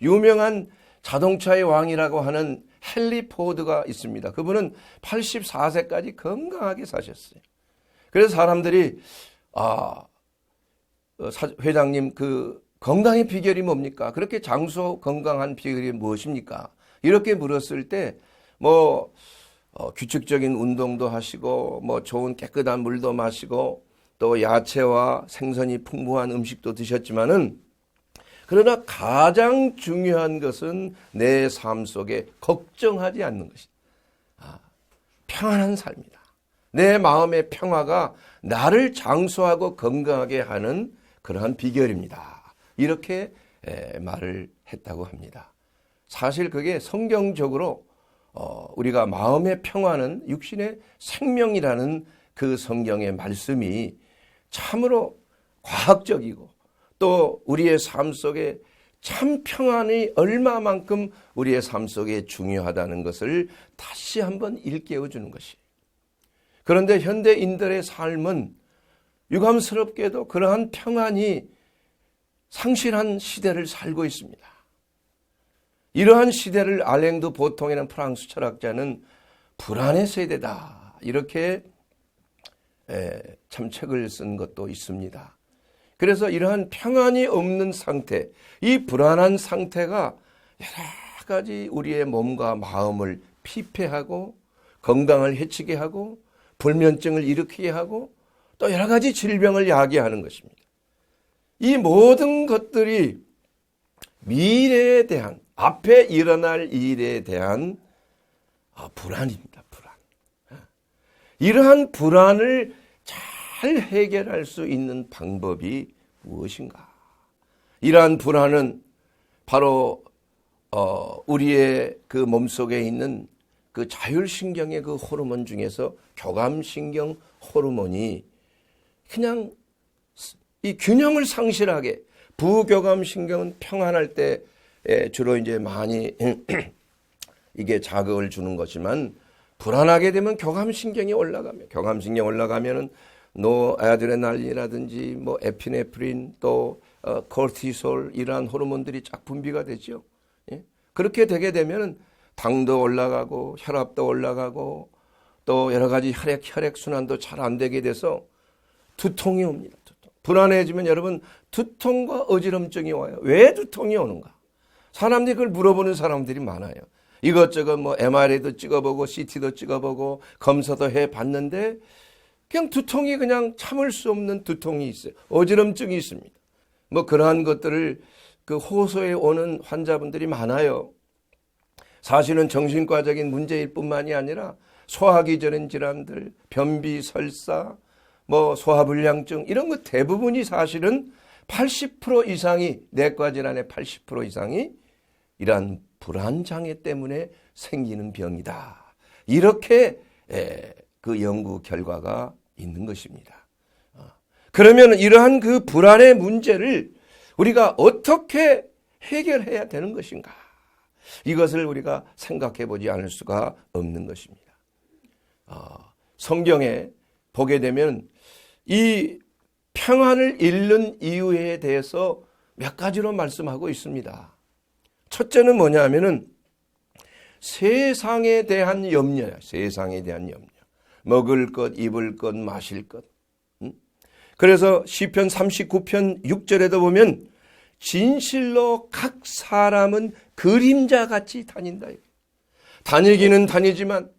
유명한 자동차의 왕이라고 하는 헨리 포드가 있습니다. 그분은 84세까지 건강하게 사셨어요. 그래서 사람들이 회장님 그 건강의 비결이 뭡니까? 그렇게 장수 건강한 비결이 무엇입니까? 이렇게 물었을 때 규칙적인 운동도 하시고 좋은 깨끗한 물도 마시고 또 야채와 생선이 풍부한 음식도 드셨지만은 그러나 가장 중요한 것은 내 삶 속에 걱정하지 않는 것이다. 평안한 삶이다. 내 마음의 평화가 나를 장수하고 건강하게 하는 그러한 비결입니다. 이렇게 말을 했다고 합니다. 사실 그게 성경적으로 우리가 마음의 평화는 육신의 생명이라는 그 성경의 말씀이 참으로 과학적이고 또 우리의 삶 속에 참 평안이 얼마만큼 우리의 삶 속에 중요하다는 것을 다시 한번 일깨워 주는 것이. 그런데 현대인들의 삶은 유감스럽게도 그러한 평안이 상실한 시대를 살고 있습니다. 이러한 시대를 알랭 드 보통이라는 프랑스 철학자는 불안의 세대다 이렇게 참 책을 쓴 것도 있습니다. 그래서 이러한 평안이 없는 상태, 이 불안한 상태가 여러 가지 우리의 몸과 마음을 피폐하고 건강을 해치게 하고 불면증을 일으키게 하고 또 여러 가지 질병을 야기하는 것입니다. 이 모든 것들이 미래에 대한 앞에 일어날 일에 대한 불안입니다. 불안. 이러한 불안을 잘 해결할 수 있는 방법이 무엇인가? 이러한 불안은 바로 우리의 그 몸속에 있는 그 자율신경의 그 호르몬 중에서 교감신경 호르몬이 그냥 이 균형을 상실하게 부교감신경은 평안할 때 주로 이제 많이 이게 자극을 주는 것이지만 불안하게 되면 교감신경이 올라가면은 노아드레날린이라든지 에피네프린 또 코르티솔 이러한 호르몬들이 쫙 분비가 되죠. 예? 그렇게 되게 되면은 당도 올라가고 혈압도 올라가고 또 여러 가지 혈액 순환도 잘 안 되게 돼서 두통이 옵니다. 불안해지면 여러분 두통과 어지럼증이 와요. 왜 두통이 오는가? 사람들이 그걸 물어보는 사람들이 많아요. 이것저것 MRI도 찍어보고 CT도 찍어보고 검사도 해봤는데 그냥 두통이 그냥 참을 수 없는 두통이 있어요. 어지럼증이 있습니다. 그러한 것들을 그 호소해 오는 환자분들이 많아요. 사실은 정신과적인 문제일 뿐만이 아니라 소화기전인 질환들, 변비, 설사, 소화불량증 이런 것 대부분이 사실은 80% 이상이 내과 질환의 80% 이상이 이러한 불안장애 때문에 생기는 병이다. 이렇게 그 연구 결과가 있는 것입니다. 그러면 이러한 그 불안의 문제를 우리가 어떻게 해결해야 되는 것인가? 이것을 우리가 생각해 보지 않을 수가 없는 것입니다. 성경에 보게 되면 이 평안을 잃는 이유에 대해서 몇 가지로 말씀하고 있습니다. 첫째는 뭐냐 하면은 세상에 대한 염려야. 세상에 대한 염려. 먹을 것, 입을 것, 마실 것. 그래서 시편 39편 6절에도 보면 진실로 각 사람은 그림자같이 다닌다. 다니기는 다니지만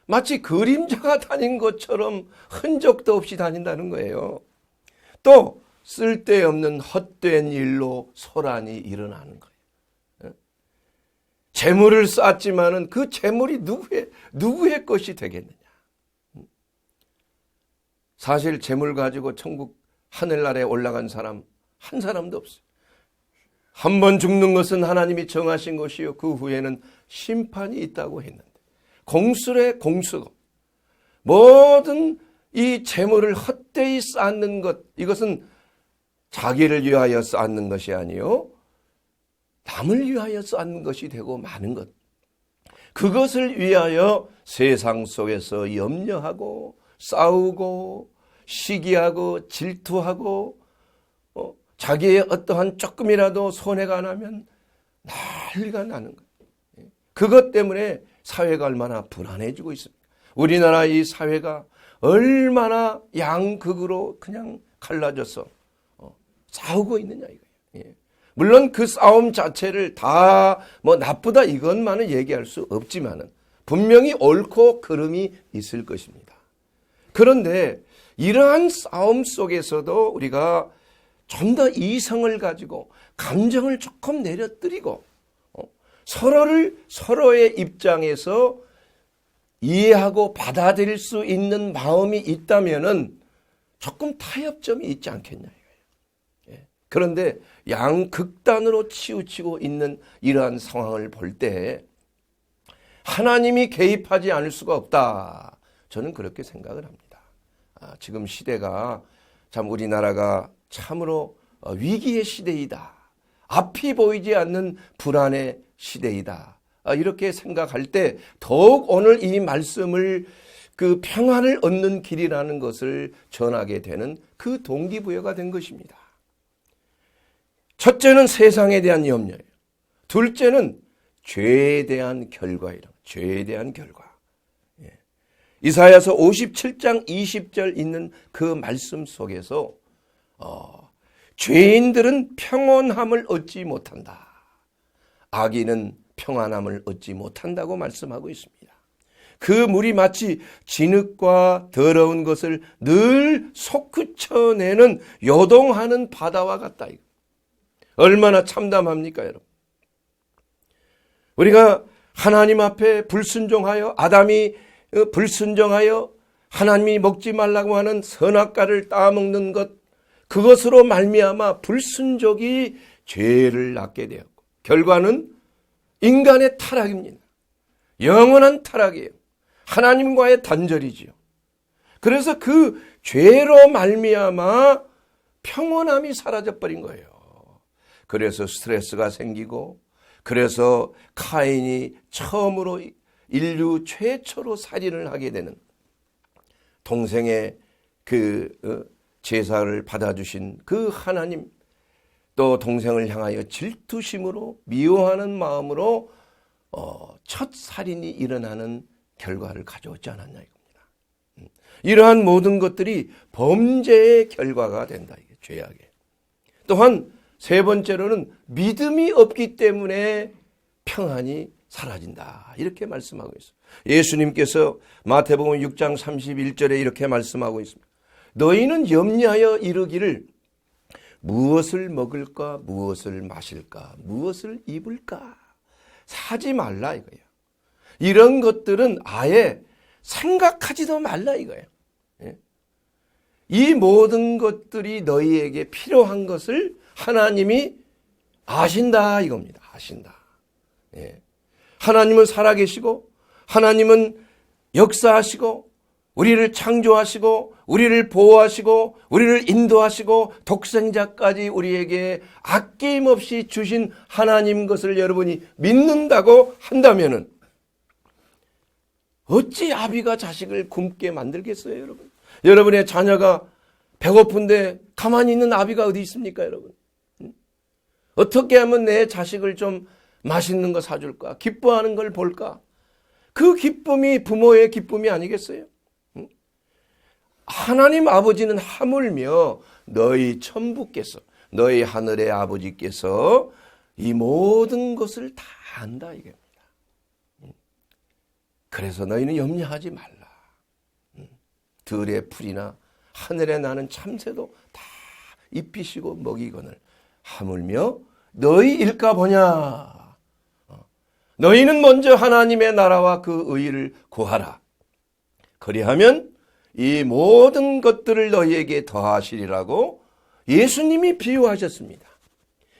마치 그림자가 다닌 것처럼 흔적도 없이 다닌다는 거예요. 또 쓸데없는 헛된 일로 소란이 일어나는 거예요. 재물을 쌓았지만은 그 재물이 누구의 것이 되겠느냐. 사실 재물 가지고 천국 하늘나라에 올라간 사람 한 사람도 없어요. 한 번 죽는 것은 하나님이 정하신 것이요 그 후에는 심판이 있다고 했는데 공수래 공수고 모든 이 재물을 헛되이 쌓는 것 이것은 자기를 위하여 쌓는 것이 아니요 남을 위하여 쌓는 것이 되고 많은 것 그것을 위하여 세상 속에서 염려하고 싸우고 시기하고 질투하고 자기의 어떠한 조금이라도 손해가 나면 난리가 나는 거예요. 그것 때문에 사회가 얼마나 불안해지고 있습니까? 우리나라 이 사회가 얼마나 양극으로 그냥 갈라져서 싸우고 있느냐 이거예요. 물론 그 싸움 자체를 다 나쁘다 이것만은 얘기할 수 없지만은 분명히 옳고 그름이 있을 것입니다. 그런데 이러한 싸움 속에서도 우리가 좀 더 이성을 가지고 감정을 조금 내려뜨리고 서로의 입장에서 이해하고 받아들일 수 있는 마음이 있다면은 조금 타협점이 있지 않겠냐 이거예요. 그런데 양극단으로 치우치고 있는 이러한 상황을 볼 때 하나님이 개입하지 않을 수가 없다. 저는 그렇게 생각을 합니다. 지금 시대가 참 우리나라가 참으로 위기의 시대이다. 앞이 보이지 않는 불안의 시대이다. 이렇게 생각할 때 더욱 오늘 이 말씀을 그 평안을 얻는 길이라는 것을 전하게 되는 그 동기부여가 된 것입니다. 첫째는 세상에 대한 염려예요. 둘째는 죄에 대한 결과이라. 죄에 대한 결과. 이사야서 57장 20절 있는 그 말씀 속에서 죄인들은 평온함을 얻지 못한다. 악인은 평안함을 얻지 못한다고 말씀하고 있습니다. 그 물이 마치 진흙과 더러운 것을 늘 솟구쳐내는 요동하는 바다와 같다. 얼마나 참담합니까, 여러분? 우리가 하나님 앞에 불순종하여 아담이 불순종하여 하나님이 먹지 말라고 하는 선악과를 따먹는 것, 그것으로 말미암아 불순종이 죄를 낳게 되었고 결과는 인간의 타락입니다. 영원한 타락이에요. 하나님과의 단절이지요. 그래서 그 죄로 말미암아 평온함이 사라져버린 거예요. 그래서 스트레스가 생기고 그래서 카인이 처음으로 인류 최초로 살인을 하게 되는 동생의 그 제사를 받아주신 그 하나님, 또 동생을 향하여 질투심으로 미워하는 마음으로 첫 살인이 일어나는 결과를 가져오지 않았냐 이겁니다. 이러한 모든 것들이 범죄의 결과가 된다. 이게 죄악의. 또한 세 번째로는 믿음이 없기 때문에 평안이 사라진다. 이렇게 말씀하고 있어요. 예수님께서 마태복음 6장 31절에 이렇게 말씀하고 있습니다. 너희는 염려하여 이르기를 무엇을 먹을까, 무엇을 마실까, 무엇을 입을까 사지 말라 이거예요. 이런 것들은 아예 생각하지도 말라 이거예요. 이 모든 것들이 너희에게 필요한 것을 하나님이 아신다 이겁니다. 아신다. 하나님은 살아계시고 하나님은 역사하시고 우리를 창조하시고 우리를 보호하시고 우리를 인도하시고 독생자까지 우리에게 아낌없이 주신 하나님 것을 여러분이 믿는다고 한다면은 어찌 아비가 자식을 굶게 만들겠어요, 여러분? 여러분의 자녀가 배고픈데 가만히 있는 아비가 어디 있습니까, 여러분? 어떻게 하면 내 자식을 좀 맛있는 거 사줄까? 기뻐하는 걸 볼까? 그 기쁨이 부모의 기쁨이 아니겠어요? 하나님 아버지는 하물며 너희 천부께서, 너희 하늘의 아버지께서 이 모든 것을 다 안다 이겁니다. 그래서 너희는 염려하지 말라. 들의 풀이나 하늘에 나는 참새도 다 입히시고 먹이거늘 하물며 너희 일까 보냐. 너희는 먼저 하나님의 나라와 그 의를 구하라. 그리하면 이 모든 것들을 너희에게 더하시리라고 예수님이 비유하셨습니다.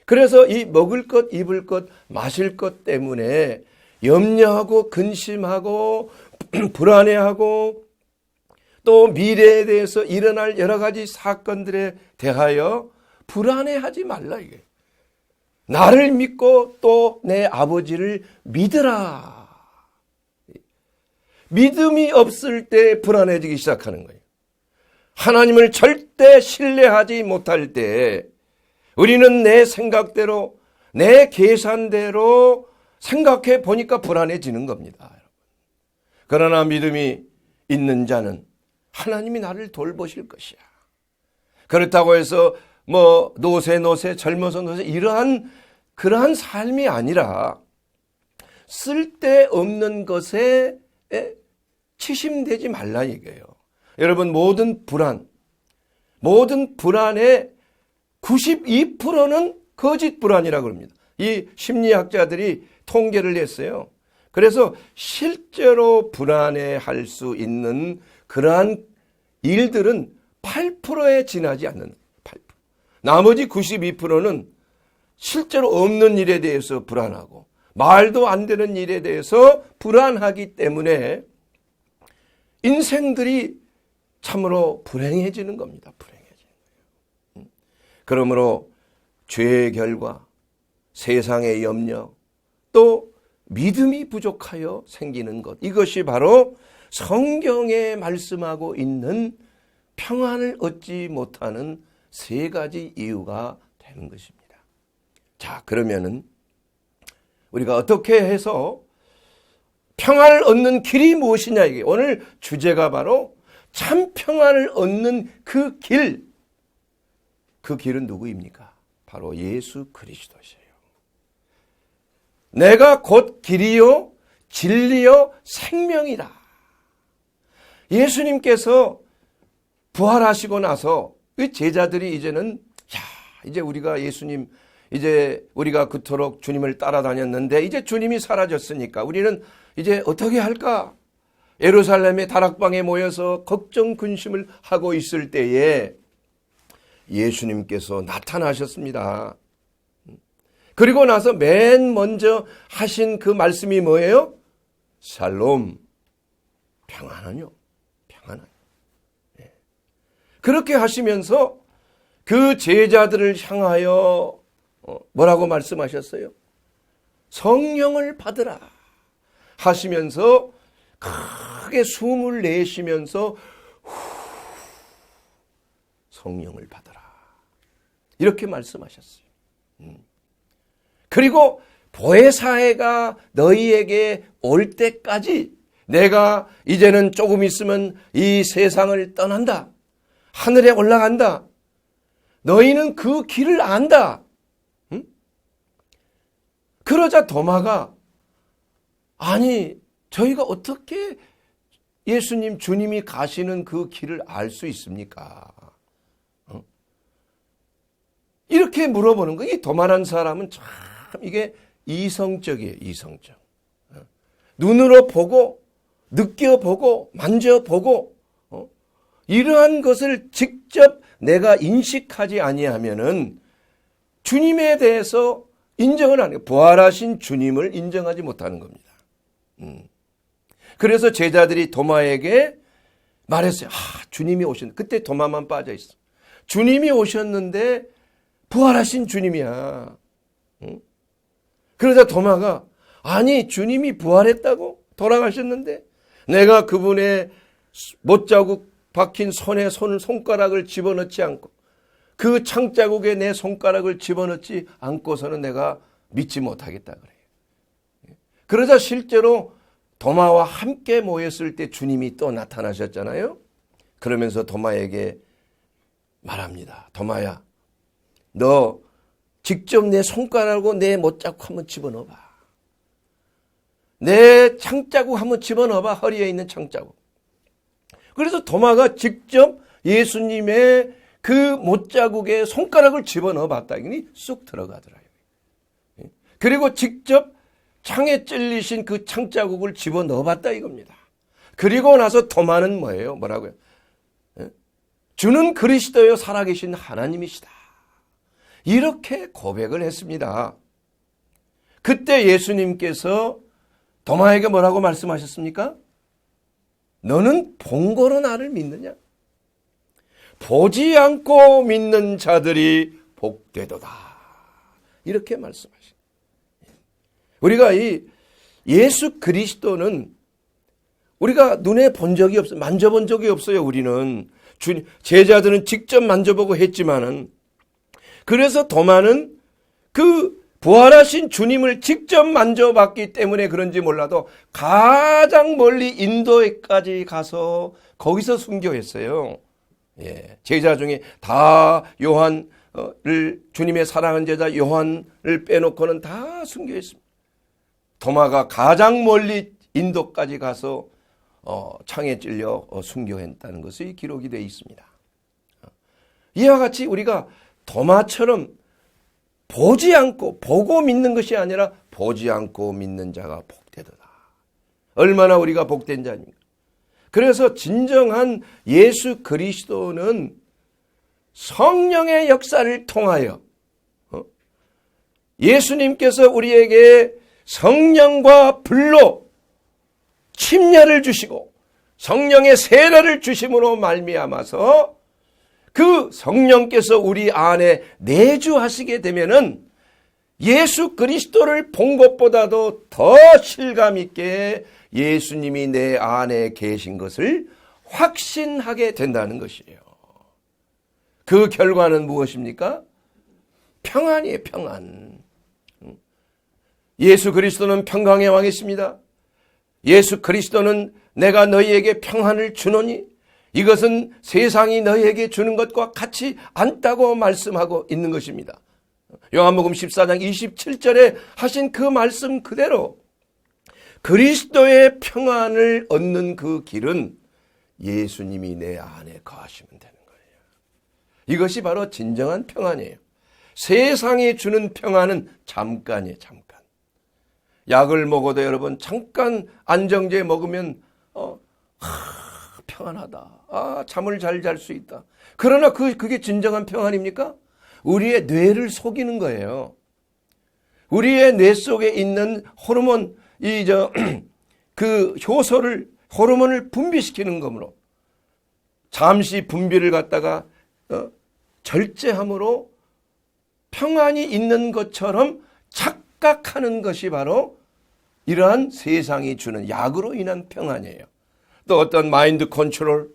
그래서 이 먹을 것, 입을 것, 마실 것 때문에 염려하고 근심하고 불안해하고 또 미래에 대해서 일어날 여러 가지 사건들에 대하여 불안해하지 말라 이게. 나를 믿고 또 내 아버지를 믿으라. 믿음이 없을 때 불안해지기 시작하는 거예요. 하나님을 절대 신뢰하지 못할 때 우리는 내 생각대로 내 계산대로 생각해 보니까 불안해지는 겁니다. 그러나 믿음이 있는 자는 하나님이 나를 돌보실 것이야. 그렇다고 해서 노세 젊어서 노세 그러한 삶이 아니라 쓸데없는 것에 치심되지 말라 이거예요. 여러분, 모든 불안의 92%는 거짓 불안이라고 합니다. 이 심리학자들이 통계를 냈어요. 그래서 실제로 불안해할 수 있는 그러한 일들은 8%에 지나지 않는 8%. 나머지 92%는 실제로 없는 일에 대해서 불안하고 말도 안 되는 일에 대해서 불안하기 때문에 인생들이 참으로 불행해지는 겁니다. 불행해지는 거예요. 그러므로 죄의 결과, 세상의 염려, 또 믿음이 부족하여 생기는 것, 이것이 바로 성경에 말씀하고 있는 평안을 얻지 못하는 세 가지 이유가 되는 것입니다. 자, 그러면은 우리가 어떻게 해서 평안을 얻는 길이 무엇이냐, 이게 오늘 주제가 바로 참 평안을 얻는 그 길. 그 길은 누구입니까? 바로 예수 그리스도시에요. 내가 곧 길이요 진리요 생명이다. 예수님께서 부활하시고 나서 제자들이 이제 우리가 예수님, 이제 우리가 그토록 주님을 따라다녔는데 이제 주님이 사라졌으니까 우리는 이제 어떻게 할까? 예루살렘의 다락방에 모여서 걱정 근심을 하고 있을 때에 예수님께서 나타나셨습니다. 그리고 나서 맨 먼저 하신 그 말씀이 뭐예요? 샬롬, 평안하뇨. 그렇게 하시면서 그 제자들을 향하여 뭐라고 말씀하셨어요? 성령을 받으라 하시면서 크게 숨을 내쉬면서 성령을 받으라 이렇게 말씀하셨어요. 그리고 보혜사회가 너희에게 올 때까지 내가 이제는 조금 있으면 이 세상을 떠난다. 하늘에 올라간다. 너희는 그 길을 안다. 응? 그러자 도마가 아니 저희가 어떻게 예수님 주님이 가시는 그 길을 알 수 있습니까? 이렇게 물어보는 거예요. 이 도마란 사람은 참 이게 이성적이에요. 이성적. 눈으로 보고 느껴보고 만져보고 이러한 것을 직접 내가 인식하지 아니하면은 주님에 대해서 인정을 안 해요. 부활하신 주님을 인정하지 못하는 겁니다. 그래서 제자들이 도마에게 말했어요. 주님이 오셨는데 그때 도마만 빠져 있어. 주님이 오셨는데 부활하신 주님이야. 그러자 도마가 아니 주님이 부활했다고? 돌아가셨는데 내가 그분의 못자국 박힌 손에 손가락을 집어넣지 않고 그 창자국에 내 손가락을 집어넣지 않고서는 내가 믿지 못하겠다 그래요. 그러자 실제로 도마와 함께 모였을 때 주님이 또 나타나셨잖아요. 그러면서 도마에게 말합니다. 도마야, 너 직접 내 손가락으로 내 못자국 한번 집어넣어봐. 내 창자국 한번 집어넣어봐. 허리에 있는 창자국. 그래서 도마가 직접 예수님의 그 못자국에 손가락을 집어넣어 봤다니 쑥 들어가더라고요. 그리고 직접 창에 찔리신 그 창자국을 집어넣어 봤다 이겁니다. 그리고 나서 도마는 뭐예요? 뭐라고요? 주는 그리스도여 살아계신 하나님이시다. 이렇게 고백을 했습니다. 그때 예수님께서 도마에게 뭐라고 말씀하셨습니까? 너는 본거로 나를 믿느냐? 보지 않고 믿는 자들이 복되도다. 이렇게 말씀하십니다. 우리가 이 예수 그리스도는 우리가 눈에 본 적이 없어요. 만져본 적이 없어요. 우리는 제자들은 직접 만져보고 했지만은 그래서 도마는 그 부활하신 주님을 직접 만져봤기 때문에 그런지 몰라도 가장 멀리 인도에까지 가서 거기서 순교했어요. 예, 제자 중에 다 요한을 주님의 사랑하는 제자 요한을 빼놓고는 다 순교했습니다. 도마가 가장 멀리 인도까지 가서 창에 찔려 순교했다는 것이 기록이 되어 있습니다. 이와 같이 우리가 도마처럼 보지 않고 보고 믿는 것이 아니라 보지 않고 믿는 자가 복되도다. 얼마나 우리가 복된 자입니까? 그래서 진정한 예수 그리스도는 성령의 역사를 통하여 예수님께서 우리에게 성령과 불로 침례를 주시고 성령의 세례를 주심으로 말미암아서 그 성령께서 우리 안에 내주하시게 되면은 예수 그리스도를 본 것보다도 더 실감 있게 예수님이 내 안에 계신 것을 확신하게 된다는 것이에요. 그 결과는 무엇입니까? 평안이에요, 평안. 예수 그리스도는 평강의 왕이십니다. 예수 그리스도는 내가 너희에게 평안을 주노니 이것은 세상이 너희에게 주는 것과 같이 않다고 말씀하고 있는 것입니다. 요한복음 14장 27절에 하신 그 말씀 그대로 그리스도의 평안을 얻는 그 길은 예수님이 내 안에 거하시면 되는 거예요. 이것이 바로 진정한 평안이에요. 세상이 주는 평안은 잠깐이에요, 잠깐. 약을 먹어도 여러분 잠깐 안정제 먹으면 평안하다. 잠을 잘 잘 수 있다. 그러나 그게 진정한 평안입니까? 우리의 뇌를 속이는 거예요. 우리의 뇌 속에 있는 호르몬, 그 호르몬을 분비시키는 것으로 잠시 분비를 갖다가 절제함으로 평안이 있는 것처럼 착각하는 것이 바로 이러한 세상이 주는 약으로 인한 평안이에요. 또 어떤 마인드 컨트롤,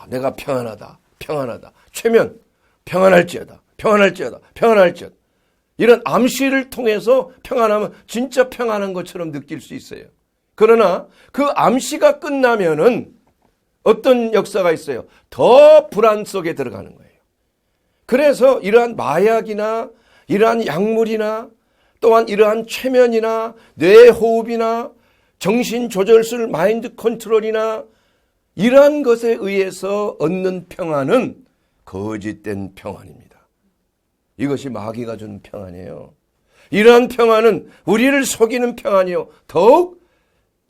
내가 평안하다, 평안하다. 최면, 평안할지어다, 평안할지어다, 평안할지어다. 이런 암시를 통해서 평안하면 진짜 평안한 것처럼 느낄 수 있어요. 그러나 그 암시가 끝나면은 어떤 역사가 있어요? 더 불안 속에 들어가는 거예요. 그래서 이러한 마약이나 이러한 약물이나 또한 이러한 최면이나 뇌호흡이나 정신조절술 마인드 컨트롤이나 이러한 것에 의해서 얻는 평안은 거짓된 평안입니다. 이것이 마귀가 주는 평안이에요. 이러한 평안은 우리를 속이는 평안이요. 더욱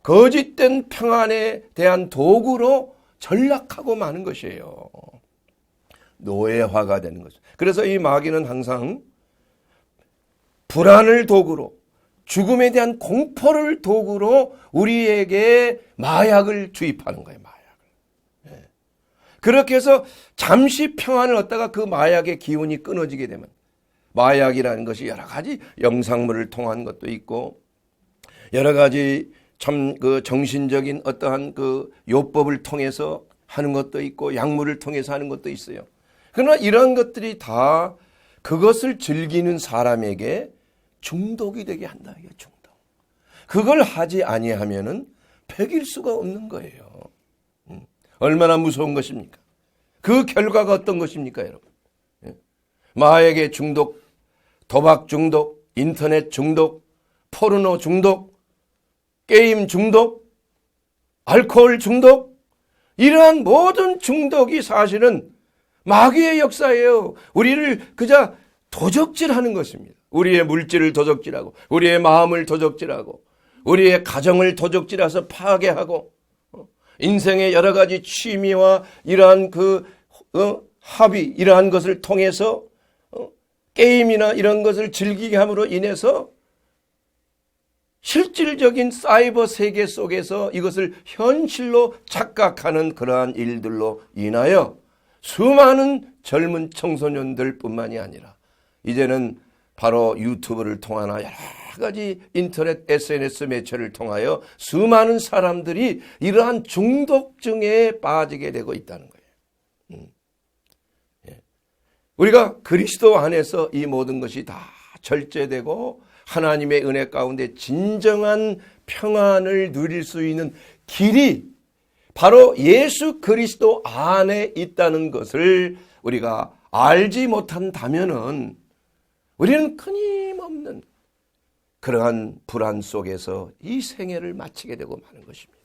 거짓된 평안에 대한 도구로 전락하고 마는 것이에요. 노예화가 되는 거죠. 그래서 이 마귀는 항상 불안을 도구로 죽음에 대한 공포를 도구로 우리에게 마약을 주입하는 거예요. 마약을. 그렇게 해서 잠시 평안을 얻다가 그 마약의 기운이 끊어지게 되면 마약이라는 것이 여러 가지 영상물을 통한 것도 있고 여러 가지 참 그 정신적인 어떠한 그 요법을 통해서 하는 것도 있고 약물을 통해서 하는 것도 있어요. 그러나 이런 것들이 다 그것을 즐기는 사람에게 중독이 되게 한다. 이게 중독. 그걸 하지 아니하면은 배길 수가 없는 거예요. 얼마나 무서운 것입니까? 그 결과가 어떤 것입니까, 여러분? 마약의 중독, 도박 중독, 인터넷 중독, 포르노 중독, 게임 중독, 알코올 중독, 이러한 모든 중독이 사실은 마귀의 역사예요. 우리를 그저 도적질하는 것입니다. 우리의 물질을 도적질하고 우리의 마음을 도적질하고 우리의 가정을 도적질해서 파괴하고 인생의 여러 가지 취미와 이러한 합의 이러한 것을 통해서 게임이나 이런 것을 즐기게 함으로 인해서 실질적인 사이버 세계 속에서 이것을 현실로 착각하는 그러한 일들로 인하여 수많은 젊은 청소년들 뿐만이 아니라 이제는 바로 유튜브를 통하나 여러 가지 인터넷 SNS 매체를 통하여 수많은 사람들이 이러한 중독증에 빠지게 되고 있다는 거예요. 우리가 그리스도 안에서 이 모든 것이 다 절제되고 하나님의 은혜 가운데 진정한 평안을 누릴 수 있는 길이 바로 예수 그리스도 안에 있다는 것을 우리가 알지 못한다면은 우리는 끊임없는 그러한 불안 속에서 이 생애를 마치게 되고 마는 것입니다.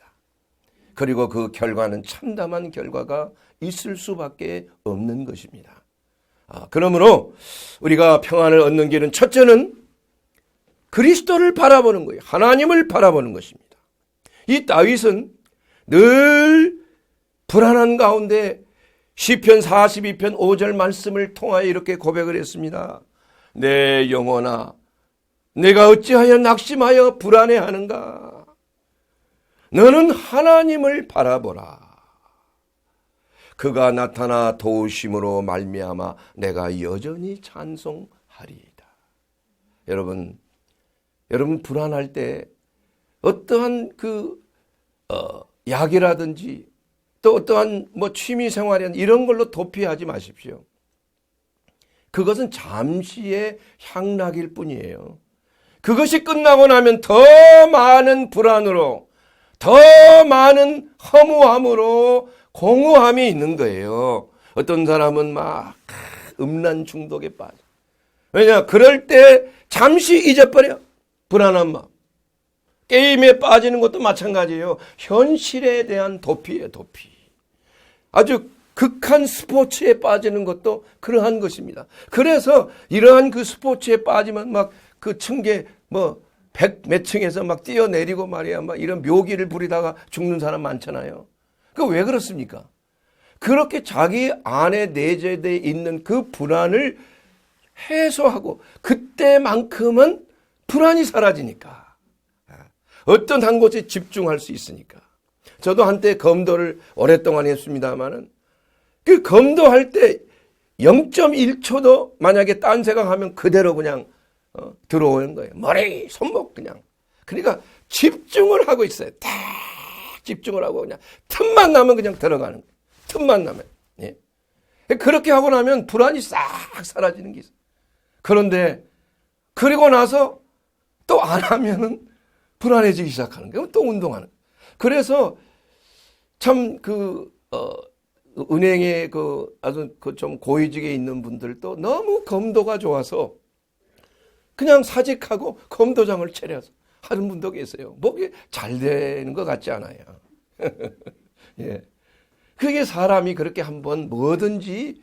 그리고 그 결과는 참담한 결과가 있을 수밖에 없는 것입니다. 그러므로 우리가 평안을 얻는 길은 첫째는 그리스도를 바라보는 거예요. 하나님을 바라보는 것입니다. 이 다윗은 늘 불안한 가운데 시편 42편 5절 말씀을 통하여 이렇게 고백을 했습니다. 내 영혼아, 내가 어찌하여 낙심하여 불안해하는가? 너는 하나님을 바라보라. 그가 나타나 도우심으로 말미암아 내가 여전히 찬송하리이다. 여러분 불안할 때 어떠한 약이라든지 또 어떠한 취미 생활이나 이런 걸로 도피하지 마십시오. 그것은 잠시의 향락일 뿐이에요. 그것이 끝나고 나면 더 많은 불안으로, 더 많은 허무함으로 공허함이 있는 거예요. 어떤 사람은 막 음란 중독에 빠져. 왜냐? 그럴 때 잠시 잊어버려. 불안한 마음. 게임에 빠지는 것도 마찬가지예요. 현실에 대한 도피예요, 도피. 아주 극한 스포츠에 빠지는 것도 그러한 것입니다. 그래서 이러한 그 스포츠에 빠지면 막 그 층계 100 몇 층에서 막 뛰어내리고 말이야. 막 이런 묘기를 부리다가 죽는 사람 많잖아요. 그 왜 그렇습니까? 그렇게 자기 안에 내재되어 있는 그 불안을 해소하고 그때만큼은 불안이 사라지니까. 어떤 한 곳에 집중할 수 있으니까. 저도 한때 검도를 오랫동안 했습니다만은 그 검도할 때 0.1초도 만약에 딴 생각하면 그대로 그냥 들어오는 거예요. 머리, 손목 그냥. 그러니까 집중을 하고 있어요. 딱 집중을 하고 그냥 틈만 나면 그냥 들어가는 거예요. 틈만 나면. 예. 그렇게 하고 나면 불안이 싹 사라지는 게 있어요. 그런데 그리고 나서 또 안 하면은 불안해지기 시작하는 거예요. 또 운동하는 거예요. 그래서 참 은행에 아주 좀 고위직에 있는 분들도 너무 검도가 좋아서 그냥 사직하고 검도장을 차려서 하는 분도 계세요. 그게 잘 되는 것 같지 않아요. 예. 그게 사람이 그렇게 한번 뭐든지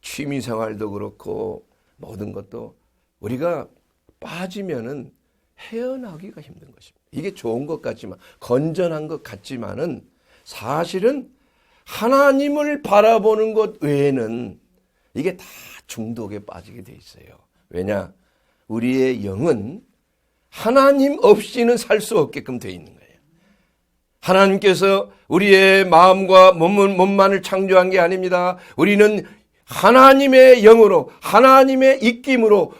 취미생활도 그렇고 모든 것도 우리가 빠지면은 헤어나기가 힘든 것입니다. 이게 좋은 것 같지만 건전한 것 같지만은 사실은 하나님을 바라보는 것 외에는 이게 다 중독에 빠지게 돼 있어요. 왜냐? 우리의 영은 하나님 없이는 살 수 없게끔 돼 있는 거예요. 하나님께서 우리의 마음과 몸만을 창조한 게 아닙니다. 우리는 하나님의 영으로, 하나님의 입김으로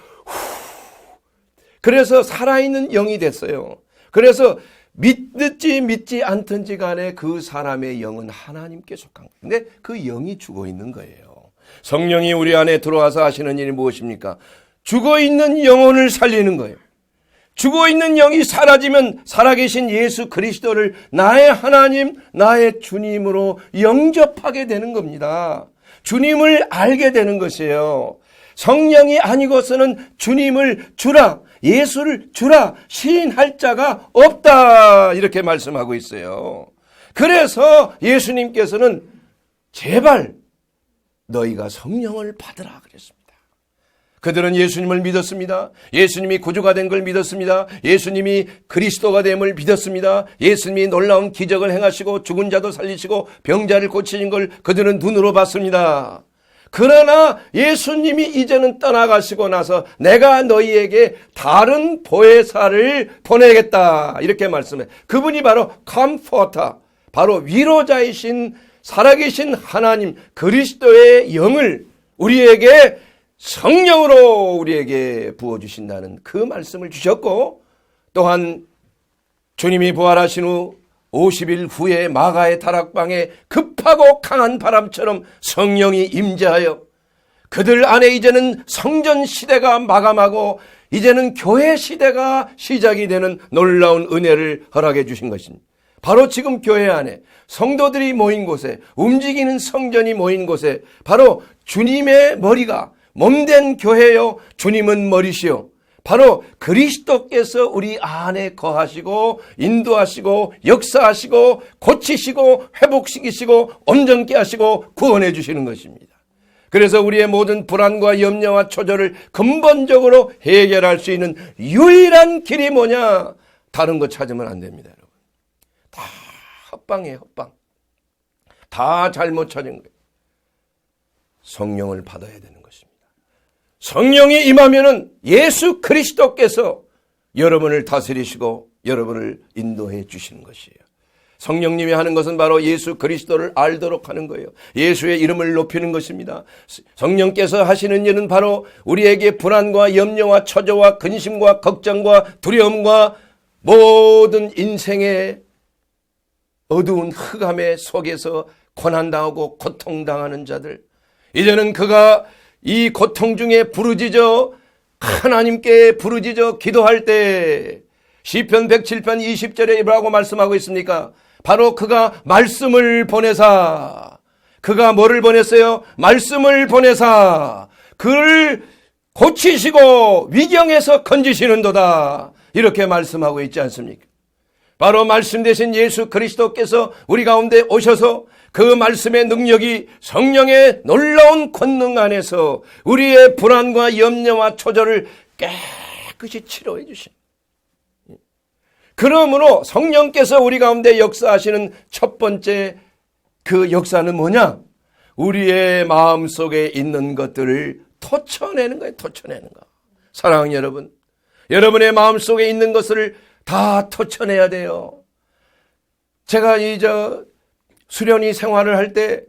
그래서 살아있는 영이 됐어요. 그래서 믿든지 믿지 않든지 간에 그 사람의 영은 하나님께 속한 거예요. 근데 그 영이 죽어 있는 거예요. 성령이 우리 안에 들어와서 하시는 일이 무엇입니까? 죽어 있는 영혼을 살리는 거예요. 죽어 있는 영이 사라지면 살아계신 예수 그리스도를 나의 하나님, 나의 주님으로 영접하게 되는 겁니다. 주님을 알게 되는 것이에요. 성령이 아니고서는 주님을 주라, 예수를 주라 시인할 자가 없다 이렇게 말씀하고 있어요. 그래서 예수님께서는 제발 너희가 성령을 받으라 그랬습니다. 그들은 예수님을 믿었습니다. 예수님이 구주가 된 걸 믿었습니다. 예수님이 그리스도가 됨을 믿었습니다. 예수님이 놀라운 기적을 행하시고 죽은 자도 살리시고 병자를 고치신 걸 그들은 눈으로 봤습니다. 그러나 예수님이 이제는 떠나가시고 나서 내가 너희에게 다른 보혜사를 보내겠다 이렇게 말씀해. 그분이 바로 컴포터, 바로 위로자이신 살아계신 하나님 그리스도의 영을 우리에게 성령으로 우리에게 부어주신다는 그 말씀을 주셨고, 또한 주님이 부활하신 후 50일 후에 마가의 다락방에 급하고 강한 바람처럼 성령이 임재하여 그들 안에 이제는 성전 시대가 마감하고 이제는 교회 시대가 시작이 되는 놀라운 은혜를 허락해 주신 것입니다. 바로 지금 교회 안에 성도들이 모인 곳에, 움직이는 성전이 모인 곳에 바로 주님의 머리가 몸된 교회요, 주님은 머리시요, 바로 그리스도께서 우리 안에 거하시고 인도하시고 역사하시고 고치시고 회복시키시고 온전케 하시고 구원해 주시는 것입니다. 그래서 우리의 모든 불안과 염려와 초조를 근본적으로 해결할 수 있는 유일한 길이 뭐냐? 다른 거 찾으면 안 됩니다, 여러분. 다 헛방이에요, 헛방. 다 잘못 찾은 거예요. 성령을 받아야 되는 것입니다. 성령이 임하면은 예수 그리스도께서 여러분을 다스리시고 여러분을 인도해 주시는 것이에요. 성령님이 하는 것은 바로 예수 그리스도를 알도록 하는 거예요. 예수의 이름을 높이는 것입니다. 성령께서 하시는 일은 바로 우리에게 불안과 염려와 초조와 근심과 걱정과 두려움과 모든 인생의 어두운 흑암의 속에서 고난당하고 고통당하는 자들, 이제는 그가 이 고통 중에 부르짖어 하나님께 부르짖어 기도할 때 시편 107편 20절에 뭐라고 말씀하고 있습니까? 바로 그가 말씀을 보내사, 그가 뭐를 보냈어요? 말씀을 보내사 그를 고치시고 위경에서 건지시는도다, 이렇게 말씀하고 있지 않습니까? 바로 말씀 되신 예수 그리스도께서 우리 가운데 오셔서 그 말씀의 능력이 성령의 놀라운 권능 안에서 우리의 불안과 염려와 초조를 깨끗이 치료해 주신, 그러므로 성령께서 우리 가운데 역사하시는 첫 번째 그 역사는 뭐냐? 우리의 마음속에 있는 것들을 토쳐내는 거예요. 토쳐내는 거. 사랑하는 여러분, 여러분의 마음속에 있는 것을 다 토쳐내야 돼요. 제가 수련이 생활을 할 때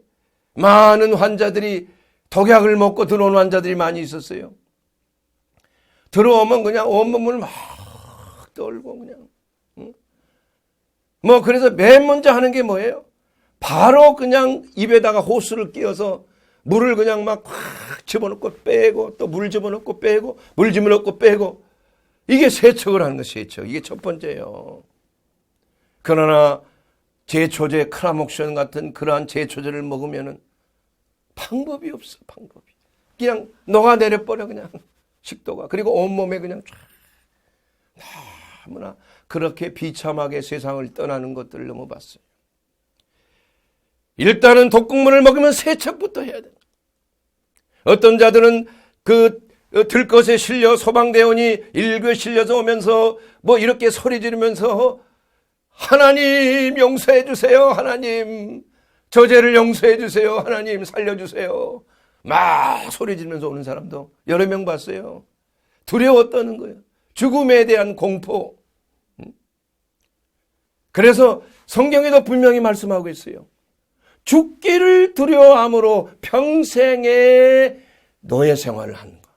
많은 환자들이 독약을 먹고 들어오는 환자들이 많이 있었어요. 들어오면 그냥 온몸을 막 떨고 그냥. 그래서 맨 먼저 하는 게 뭐예요? 바로 그냥 입에다가 호스를 끼워서 물을 그냥 막 확 집어넣고 빼고, 또 물 집어넣고 빼고, 물 집어넣고 빼고, 이게 세척을 하는 것이 세척. 이게 첫 번째예요. 그러나 제초제, 크라목션 같은 그러한 제초제를 먹으면은 방법이 없어, 방법이. 그냥 녹아내려 버려, 그냥 식도가. 그리고 온몸에 그냥 쫙. 너무나 그렇게 비참하게 세상을 떠나는 것들을 너무 봤어요. 일단은 독극물을 먹으면 세척부터 해야 된다. 어떤 자들은 그 들것에 실려 소방대원이 일교에 실려서 오면서 이렇게 소리 지르면서 하나님 용서해 주세요, 하나님 저 죄를 용서해 주세요, 하나님 살려주세요, 막 소리 지르면서 오는 사람도 여러 명 봤어요. 두려워 떠는 거예요. 죽음에 대한 공포. 그래서 성경에도 분명히 말씀하고 있어요. 죽기를 두려워함으로 평생의 노예 생활을 하는 거.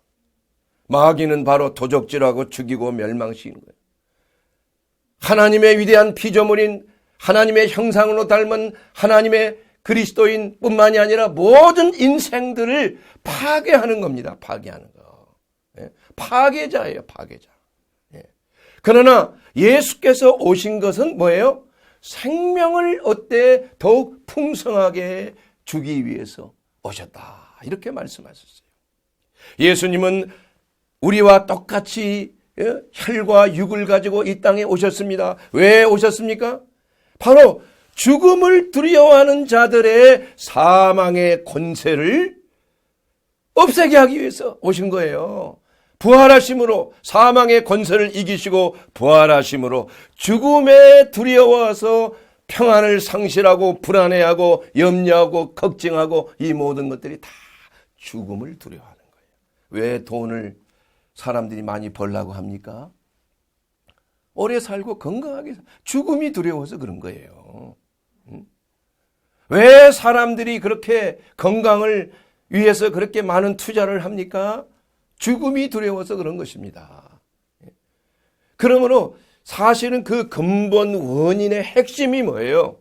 마귀는 바로 도적질하고 죽이고 멸망시키는 거예요. 하나님의 위대한 피조물인 하나님의 형상으로 닮은 하나님의 그리스도인 뿐만이 아니라 모든 인생들을 파괴하는 겁니다. 파괴하는 거. 파괴자예요, 파괴자. 그러나 예수께서 오신 것은 뭐예요? 생명을 어때 더욱 풍성하게 주기 위해서 오셨다, 이렇게 말씀하셨어요. 예수님은 우리와 똑같이 혈과 육을 가지고 이 땅에 오셨습니다. 왜 오셨습니까? 바로 죽음을 두려워하는 자들의 사망의 권세를 없애게 하기 위해서 오신 거예요. 부활하심으로 사망의 권세를 이기시고 부활하심으로 죽음에 두려워서 평안을 상실하고 불안해하고 염려하고 걱정하고 이 모든 것들이 다 죽음을 두려워하는 거예요. 왜 돈을 사람들이 많이 벌려고 합니까? 오래 살고 건강하게 죽음이 두려워서 그런 거예요. 왜 사람들이 그렇게 건강을 위해서 그렇게 많은 투자를 합니까? 죽음이 두려워서 그런 것입니다. 그러므로 사실은 그 근본 원인의 핵심이 뭐예요?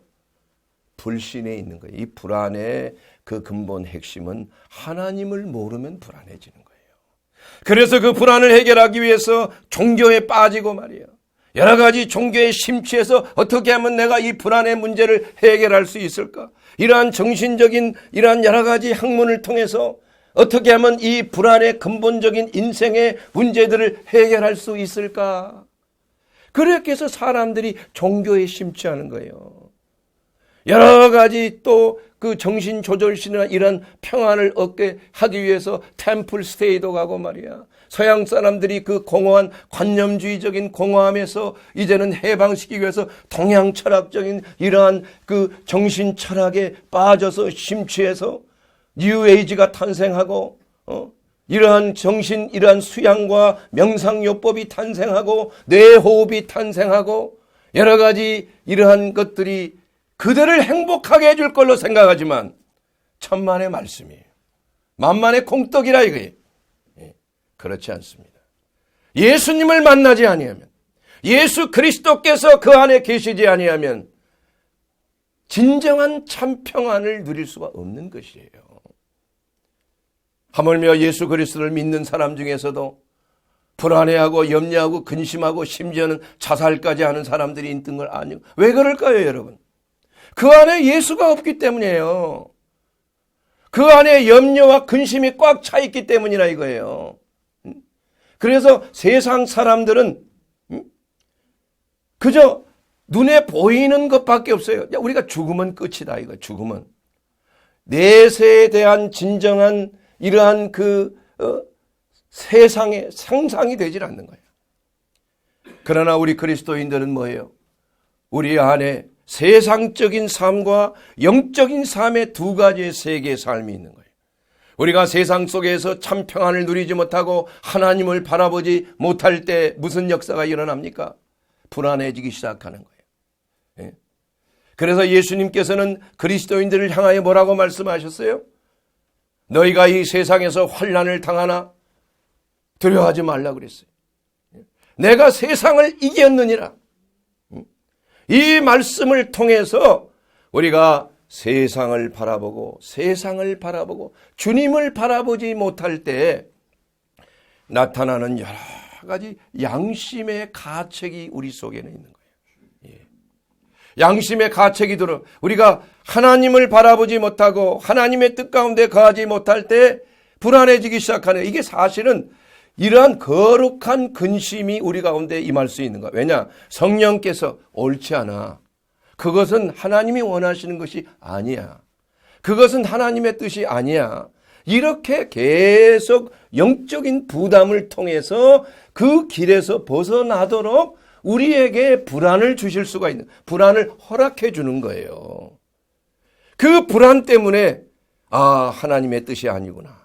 불신에 있는 거예요. 이 불안의 그 근본 핵심은 하나님을 모르면 불안해지는 거예요. 그래서 그 불안을 해결하기 위해서 종교에 빠지고 말이에요. 여러 가지 종교에 심취해서 어떻게 하면 내가 이 불안의 문제를 해결할 수 있을까? 이러한 정신적인 이러한 여러 가지 학문을 통해서 어떻게 하면 이 불안의 근본적인 인생의 문제들을 해결할 수 있을까? 그렇게 해서 사람들이 종교에 심취하는 거예요. 여러 가지 또 그 정신조절신이나 이런 평안을 얻게 하기 위해서 템플 스테이도 가고 말이야. 서양 사람들이 그 공허한 관념주의적인 공허함에서 이제는 해방시키기 위해서 동양 철학적인 이러한 그 정신 철학에 빠져서 심취해서 뉴에이지가 탄생하고 이러한 정신 이러한 수양과 명상요법이 탄생하고 뇌호흡이 탄생하고 여러 가지 이러한 것들이 그들을 행복하게 해줄 걸로 생각하지만 천만의 말씀이에요. 만만의 콩떡이라 이거예요. 그렇지 않습니다. 예수님을 만나지 아니하면, 예수 그리스도께서 그 안에 계시지 아니하면 진정한 참 평안을 누릴 수가 없는 것이에요. 하물며 예수 그리스도를 믿는 사람 중에서도 불안해하고 염려하고 근심하고 심지어는 자살까지 하는 사람들이 있는 걸 아니고, 왜 그럴까요, 여러분? 그 안에 예수가 없기 때문이에요. 그 안에 염려와 근심이 꽉 차 있기 때문이라 이거예요. 그래서 세상 사람들은 그저 눈에 보이는 것밖에 없어요. 야, 우리가 죽으면 끝이다 이거. 죽으면 내세에 대한 진정한 이러한 그 세상의 상상이 되질 않는 거예요. 그러나 우리 그리스도인들은 뭐예요? 우리 안에 세상적인 삶과 영적인 삶의 두 가지의 세계의 삶이 있는 거예요. 우리가 세상 속에서 참 평안을 누리지 못하고 하나님을 바라보지 못할 때 무슨 역사가 일어납니까? 불안해지기 시작하는 거예요. 그래서 예수님께서는 그리스도인들을 향하여 뭐라고 말씀하셨어요? 너희가 이 세상에서 환난을 당하나 두려워하지 말라 그랬어요. 내가 세상을 이겼느니라. 이 말씀을 통해서 우리가 세상을 바라보고 주님을 바라보지 못할 때 나타나는 여러 가지 양심의 가책이 우리 속에는 있는 거예요. 양심의 가책이 들어 우리가 하나님을 바라보지 못하고 하나님의 뜻 가운데 거하지 못할 때 불안해지기 시작하는, 이게 사실은 이러한 거룩한 근심이 우리 가운데 임할 수 있는 거야. 왜냐? 성령께서 옳지 않아. 그것은 하나님이 원하시는 것이 아니야. 그것은 하나님의 뜻이 아니야. 이렇게 계속 영적인 부담을 통해서 그 길에서 벗어나도록 우리에게 불안을 주실 수가 있는, 불안을 허락해 주는 거예요. 그 불안 때문에 하나님의 뜻이 아니구나.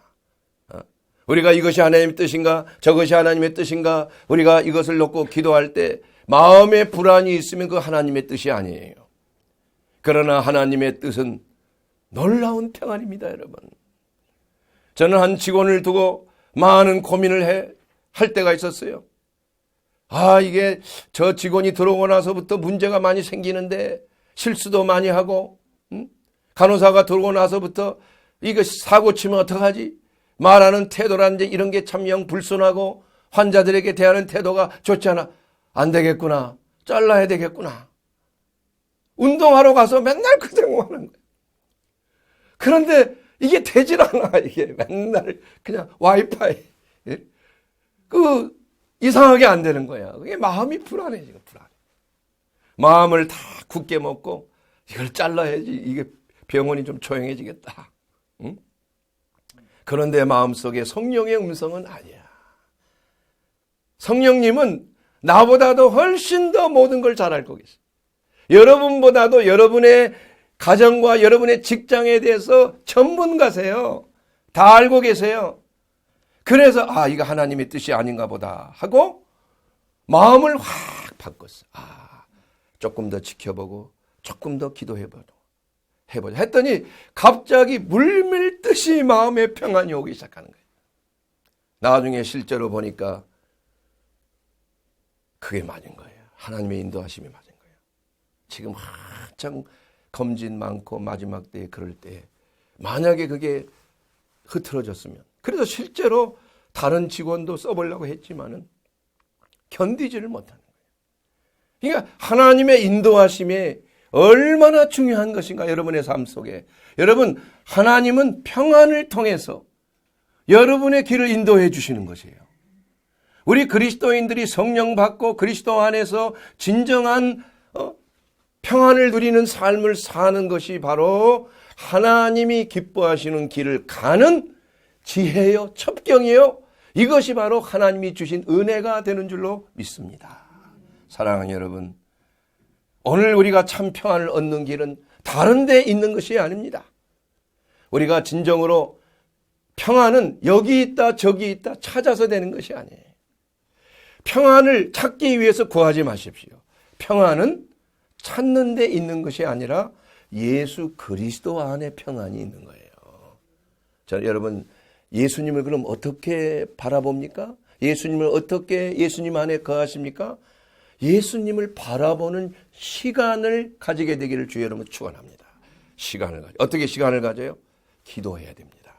우리가 이것이 하나님의 뜻인가 저것이 하나님의 뜻인가 우리가 이것을 놓고 기도할 때 마음에 불안이 있으면 그 하나님의 뜻이 아니에요. 그러나 하나님의 뜻은 놀라운 평안입니다, 여러분. 저는 한 직원을 두고 많은 고민을 할 때가 있었어요. 이게 저 직원이 들어오고 나서부터 문제가 많이 생기는데 실수도 많이 하고 간호사가 들어오고 나서부터 이거 사고 치면 어떡하지? 말하는 태도라든지 이런 게 참 영 불순하고 환자들에게 대하는 태도가 좋지 않아. 안 되겠구나. 잘라야 되겠구나. 운동하러 가서 맨날 그 생각하는 거예요. 그런데 이게 되질 않아. 이게 맨날 그냥 와이파이. 이상하게 안 되는 거야. 그게 마음이 불안해, 지금 불안해. 마음을 다 굳게 먹고 이걸 잘라야지. 이게 병원이 좀 조용해지겠다. 응? 그런데 마음속에 성령의 음성은 아니야. 성령님은 나보다도 훨씬 더 모든 걸 잘 알고 계세요. 여러분보다도 여러분의 가정과 여러분의 직장에 대해서 전문가세요. 다 알고 계세요. 그래서 이거 하나님의 뜻이 아닌가 보다 하고 마음을 확 바꿨어. 조금 더 지켜보고 조금 더 기도해보자 했더니 갑자기 물밀듯이 마음의 평안이 오기 시작하는 거예요. 나중에 실제로 보니까 그게 맞은 거예요. 하나님의 인도하심이 맞은 거예요. 지금 한창 검진 많고 마지막 때에 그럴 때 만약에 그게 흐트러졌으면, 그래서 실제로 다른 직원도 써보려고 했지만은 견디지를 못하는 거예요. 그러니까 하나님의 인도하심이 얼마나 중요한 것인가 여러분의 삶 속에. 여러분, 하나님은 평안을 통해서 여러분의 길을 인도해 주시는 것이에요. 우리 그리스도인들이 성령 받고 그리스도 안에서 진정한 평안을 누리는 삶을 사는 것이 바로 하나님이 기뻐하시는 길을 가는 지혜요, 첩경이요. 이것이 바로 하나님이 주신 은혜가 되는 줄로 믿습니다. 사랑하는 여러분, 오늘 우리가 참 평안을 얻는 길은 다른 데 있는 것이 아닙니다. 우리가 진정으로 평안은 여기 있다 저기 있다 찾아서 되는 것이 아니에요. 평안을 찾기 위해서 구하지 마십시오. 평안은 찾는 데 있는 것이 아니라 예수 그리스도 안에 평안이 있는 거예요. 자, 여러분, 예수님을 그럼 어떻게 바라봅니까? 예수님을 어떻게 예수님 안에 거하십니까? 예수님을 바라보는 시간을 가지게 되기를 주의 여러분 축원합니다. 시간을 가져. 어떻게 시간을 가져요? 기도해야 됩니다.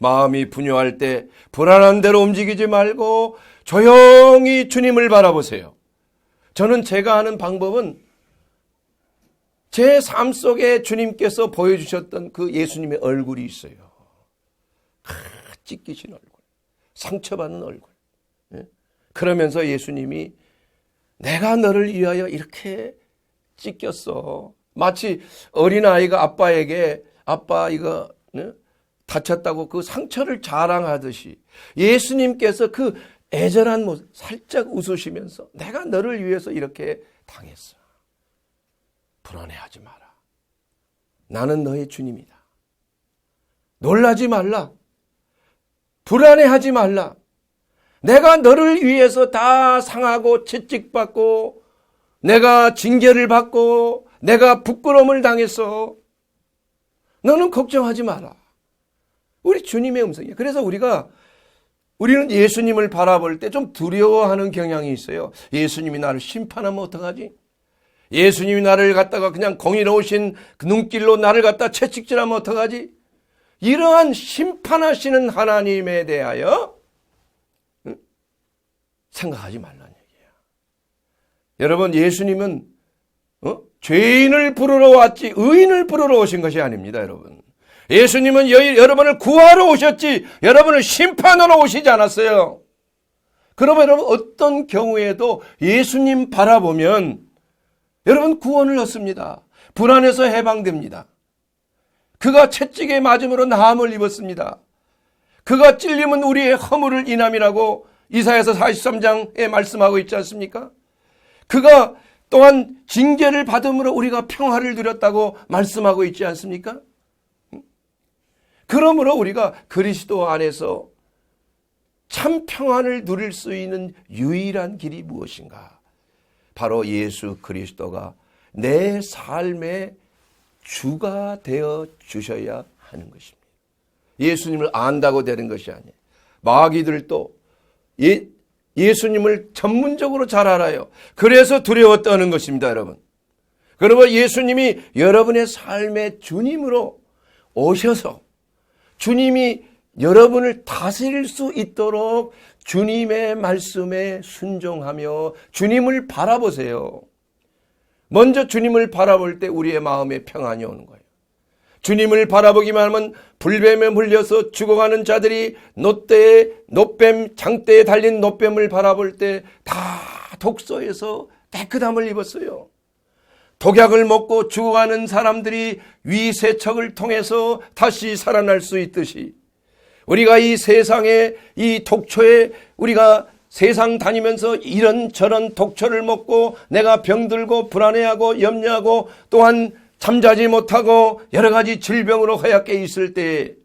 마음이 분요할 때 불안한 대로 움직이지 말고 조용히 주님을 바라보세요. 저는 제가 하는 방법은 제 삶 속에 주님께서 보여주셨던 그 예수님의 얼굴이 있어요. 찢기신 얼굴, 상처받는 얼굴. 그러면서 예수님이 내가 너를 위하여 이렇게 찢겼어. 마치 어린아이가 아빠에게 아빠 이거 다쳤다고 그 상처를 자랑하듯이 예수님께서 그 애절한 모습 살짝 웃으시면서 내가 너를 위해서 이렇게 당했어. 불안해하지 마라. 나는 너의 주님이다. 놀라지 말라. 불안해하지 말라. 내가 너를 위해서 다 상하고 채찍받고 내가 징계를 받고 내가 부끄러움을 당했어. 너는 걱정하지 마라. 우리 주님의 음성이에요. 그래서 우리는 예수님을 바라볼 때 좀 두려워하는 경향이 있어요. 예수님이 나를 심판하면 어떡하지? 예수님이 나를 갖다가 그냥 공의로우신 그 눈길로 나를 갖다 채찍질하면 어떡하지? 이러한 심판하시는 하나님에 대하여 생각하지 말라는 얘기예요. 여러분, 예수님은 죄인을 부르러 왔지 의인을 부르러 오신 것이 아닙니다. 여러분, 예수님은 여러분을 구하러 오셨지 여러분을 심판하러 오시지 않았어요. 그러면 여러분 어떤 경우에도 예수님 바라보면 여러분 구원을 얻습니다. 불안에서 해방됩니다. 그가 채찍에 맞음으로 나음을 입었습니다. 그가 찔림은 우리의 허물을 인함이라고 이사야서 43장에 말씀하고 있지 않습니까? 그가 또한 징계를 받음으로 우리가 평화를 누렸다고 말씀하고 있지 않습니까? 그러므로 우리가 그리스도 안에서 참 평안을 누릴 수 있는 유일한 길이 무엇인가? 바로 예수 그리스도가 내 삶의 주가 되어 주셔야 하는 것입니다. 예수님을 안다고 되는 것이 아니에요. 마귀들도 예수님을 전문적으로 잘 알아요. 그래서 두려워 떠는 것입니다, 여러분. 그러면 예수님이 여러분의 삶의 주님으로 오셔서 주님이 여러분을 다스릴 수 있도록 주님의 말씀에 순종하며 주님을 바라보세요. 먼저 주님을 바라볼 때 우리의 마음에 평안이 오는 거예요. 주님을 바라보기만 하면 불뱀에 물려서 죽어가는 자들이 노뱀, 장대에 달린 노뱀을 바라볼 때 다 독소에서 깨끗함을 입었어요. 독약을 먹고 죽어가는 사람들이 위세척을 통해서 다시 살아날 수 있듯이 우리가 이 세상에 이 독초에 우리가 세상 다니면서 이런저런 독초를 먹고 내가 병들고 불안해하고 염려하고 또한 잠자지 못하고 여러 가지 질병으로 허약해 있을 때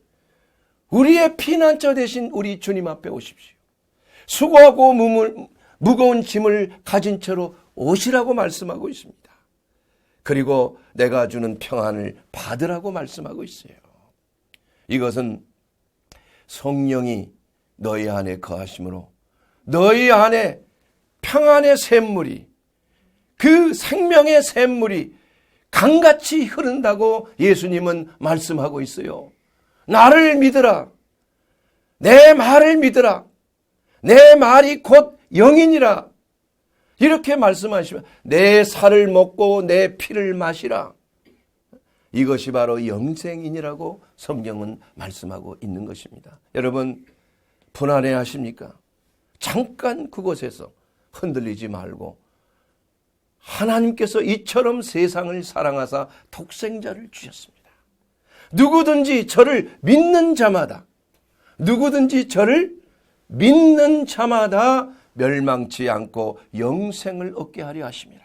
우리의 피난처 대신 우리 주님 앞에 오십시오. 수고하고 무거운 짐을 가진 채로 오시라고 말씀하고 있습니다. 그리고 내가 주는 평안을 받으라고 말씀하고 있어요. 이것은 성령이 너희 안에 거하심으로 너희 안에 평안의 샘물이 그 생명의 샘물이 강같이 흐른다고 예수님은 말씀하고 있어요. 나를 믿으라. 내 말을 믿으라. 내 말이 곧 영이니라. 이렇게 말씀하시면 내 살을 먹고 내 피를 마시라. 이것이 바로 영생이니라고 성경은 말씀하고 있는 것입니다. 여러분 불안해 하십니까? 잠깐 그곳에서 흔들리지 말고 하나님께서 이처럼 세상을 사랑하사 독생자를 주셨습니다. 누구든지 저를 믿는 자마다 멸망치 않고 영생을 얻게 하려 하심이라.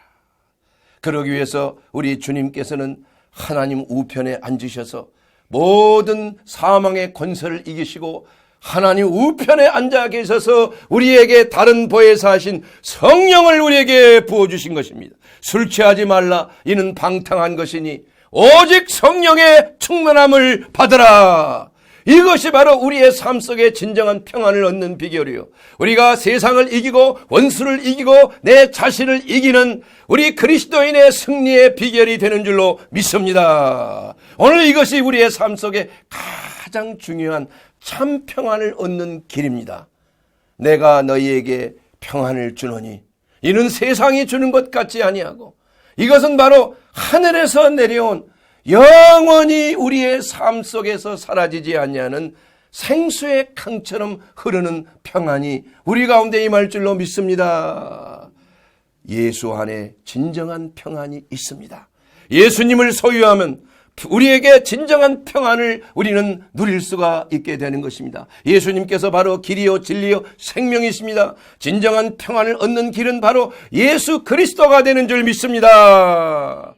그러기 위해서 우리 주님께서는 하나님 우편에 앉으셔서 모든 사망의 권세를 이기시고 하나님 우편에 앉아 계셔서 우리에게 다른 보혜사 하신 성령을 우리에게 부어주신 것입니다. 술 취하지 말라. 이는 방탕한 것이니 오직 성령의 충만함을 받으라. 이것이 바로 우리의 삶 속에 진정한 평안을 얻는 비결이요. 우리가 세상을 이기고 원수를 이기고 내 자신을 이기는 우리 그리스도인의 승리의 비결이 되는 줄로 믿습니다. 오늘 이것이 우리의 삶 속에 가장 중요한 참 평안을 얻는 길입니다. 내가 너희에게 평안을 주노니 이는 세상이 주는 것 같지 아니하고 이것은 바로 하늘에서 내려온 영원히 우리의 삶 속에서 사라지지 않냐는 생수의 강처럼 흐르는 평안이 우리 가운데 임할 줄로 믿습니다. 예수 안에 진정한 평안이 있습니다. 예수님을 소유하면 우리에게 진정한 평안을 우리는 누릴 수가 있게 되는 것입니다. 예수님께서 바로 길이요 진리요 생명이십니다. 진정한 평안을 얻는 길은 바로 예수 그리스도가 되는 줄 믿습니다.